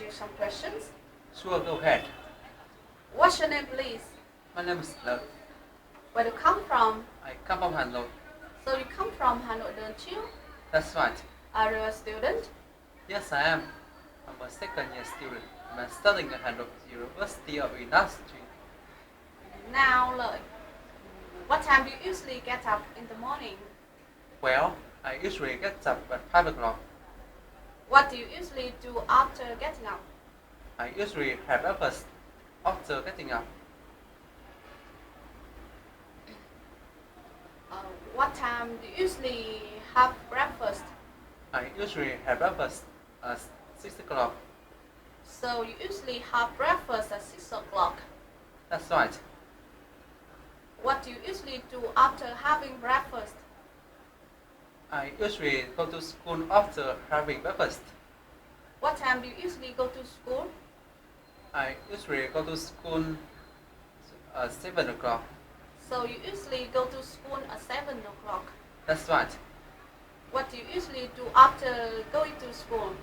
you some questions? Sure, go ahead. What's your name, please? My name is Trần. Where do you come from? I come from Hanoi. So you come from Hanoi, don't you? That's right. Are you a student? Yes, I am. I'm a second-year student. I'm studying at Hanoi University of Industry. Now, look. What time do you usually get up in the morning? Well, I usually get up at 5 o'clock. What do you usually do after getting up? I usually have breakfast after getting up. What time do you usually have breakfast? I usually have breakfast at 6 o'clock. So you usually have breakfast at 6 o'clock. That's right. What do you usually do after having breakfast? I usually go to school after having breakfast. What time do you usually go to school? I usually go to school at 7 o'clock. So you usually go to school at 7 o'clock. That's right. What do you usually do after going to school?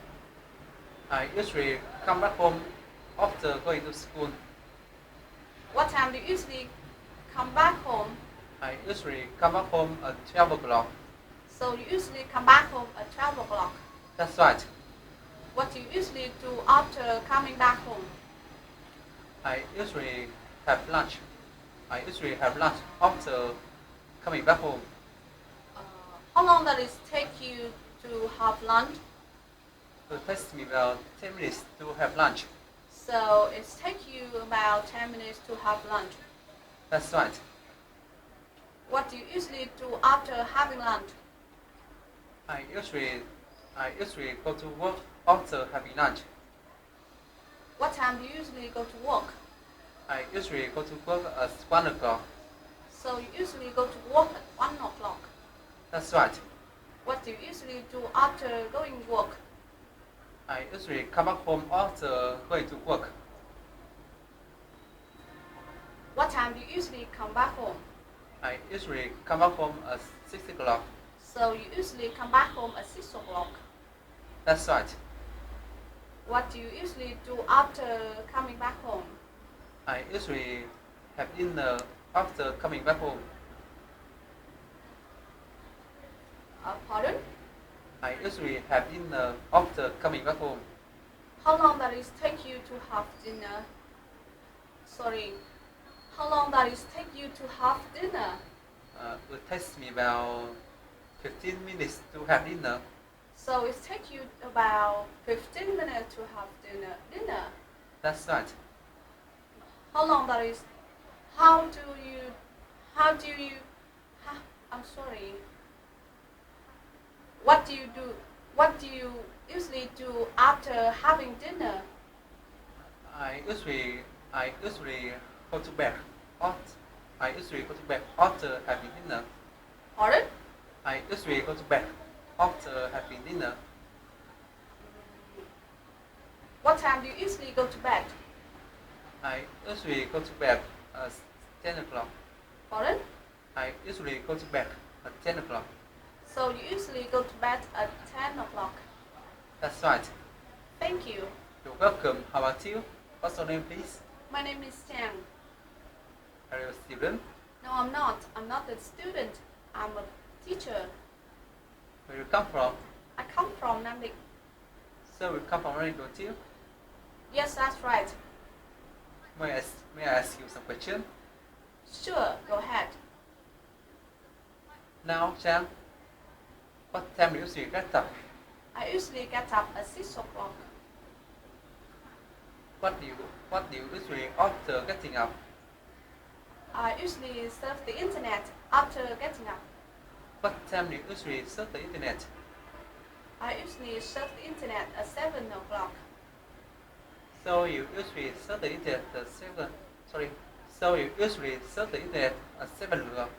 I usually come back home after going to school. What time do you usually come back home? I usually come back home at 12 o'clock. So you usually come back home at 12 o'clock. That's right. What do you usually do after coming back home? I usually have lunch. I usually have lunch after coming back home. How long does it take you to have lunch? It takes me about 10 minutes to have lunch. So it takes you about 10 minutes to have lunch. That's right. What do you usually do after having lunch? I usually go to work after having lunch. What time do you usually go to work? I usually go to work at 1 o'clock. So you usually go to work at 1 o'clock. That's right. What do you usually do after going to work? I usually come back home after going to work. What time do you usually come back home? I usually come back home at 6 o'clock. So you usually come back home at 6 o'clock. That's right. What do you usually do after coming back home? I usually have dinner after coming back home. Pardon? I usually have dinner after coming back home. How long does it take you to have dinner? Sorry. How long does it take you to have dinner? It takes me about 15 minutes to have dinner. So it takes you about 15 minutes to have dinner. That's right. How long does it? I'm sorry. What do you do? What do you usually do after having dinner? I usually go to bed. I usually go to bed after having dinner. Pardon? I usually go to bed after having dinner. What time do you usually go to bed? I usually go to bed at 10 o'clock. Pardon? I usually go to bed at 10 o'clock. So you usually go to bed at 10 o'clock. That's right. Thank you. You're welcome. How about you? What's your name, please? My name is Trang. Are you a student? No, I'm not. I'm not a student. I'm a teacher. Where you come from? I come from Nam. So you come from Raleigh, don't you? Yes, that's right. May I ask you some question? Sure, go ahead. Now, Trang, what time do you usually get up? I usually get up at 6 o'clock. What do you usually after getting up? I usually surf the internet after getting up. What time do you usually surf the internet? I usually surf the internet at 7 o'clock. So you usually surf the internet at 7. So you usually surf the internet at 7 o'clock.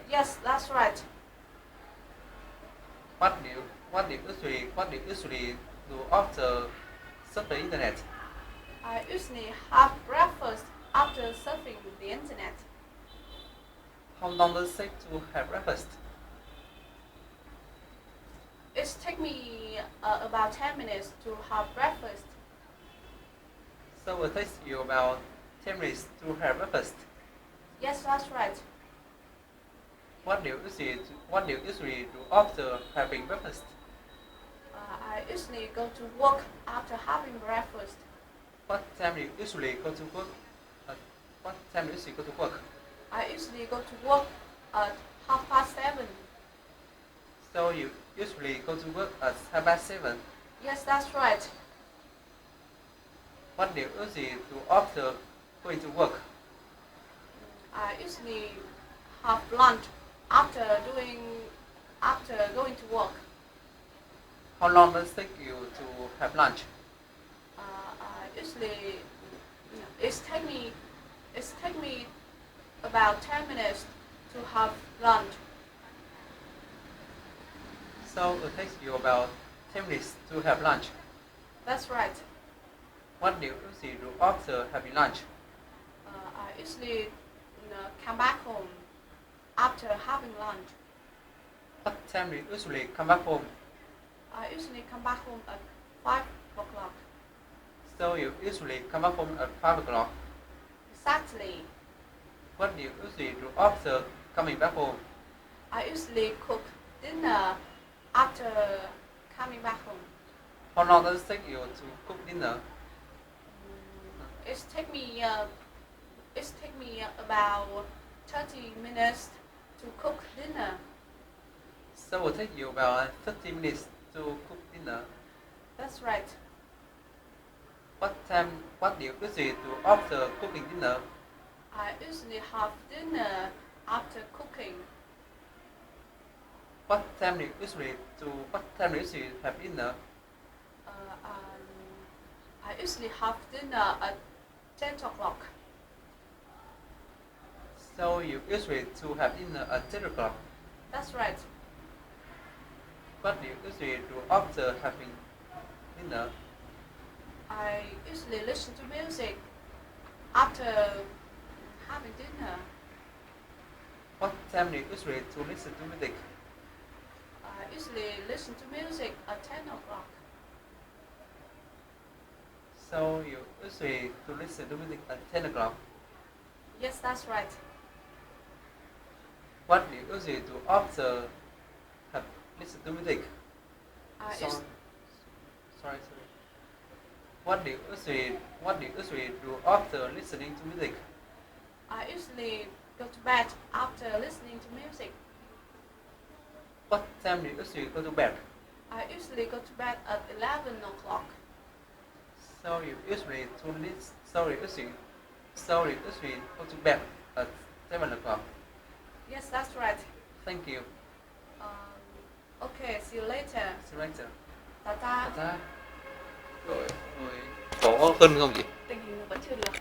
Yes, that's right. What do you usually do after surf the internet? I usually have breakfast after surfing the internet. How long does it take to have breakfast? It takes me about 10 minutes to have breakfast. So it takes you about 10 minutes to have breakfast. Yes, that's right. What do you usually do after having breakfast? I usually go to work after having breakfast. What time do you usually go to work? What time do you usually go to work? I usually go to work at 7:30. So you usually go to work at 7:30. Yes, that's right. What do you usually do after going to work? I usually have lunch after going to work. How long does it take you to have lunch? I usually it's take me about 10 minutes to have lunch. So it takes you about 10 minutes to have lunch. That's right. What do you usually do after having lunch? I usually come back home after having lunch. What time do you usually come back home? I usually come back home at 5 o'clock. So you usually come back home at 5 o'clock. Exactly. What do you usually do after coming back home? I usually cook dinner after coming back home. How long does it take you to cook dinner? It's take me about 30 minutes to cook dinner. So it will take you about 30 minutes to cook dinner. That's right. What do you usually do after cooking dinner? I usually have dinner after cooking. What time do you usually have dinner? I usually have dinner at 10 o'clock. So you usually to have dinner at 10 o'clock. That's right. What do you usually do after having dinner? I usually listen to music after having dinner. What time do you usually to listen to music? I usually listen to music at 10 o'clock. So you usually to listen to music at 10 o'clock. Yes, that's right. What do you usually do after have listen to music? Sorry. What do you usually do after listening to music? I usually go to bed after listening to music. What time do you usually go to bed? I usually go to bed at 11 o'clock. So you usually go to bed at 7 o'clock. Yes, that's right. Thank you. Okay, see you later. See you later. Ta ta. Ta ta. Rồi, có hơn không chị? Tình hình vẫn chưa được.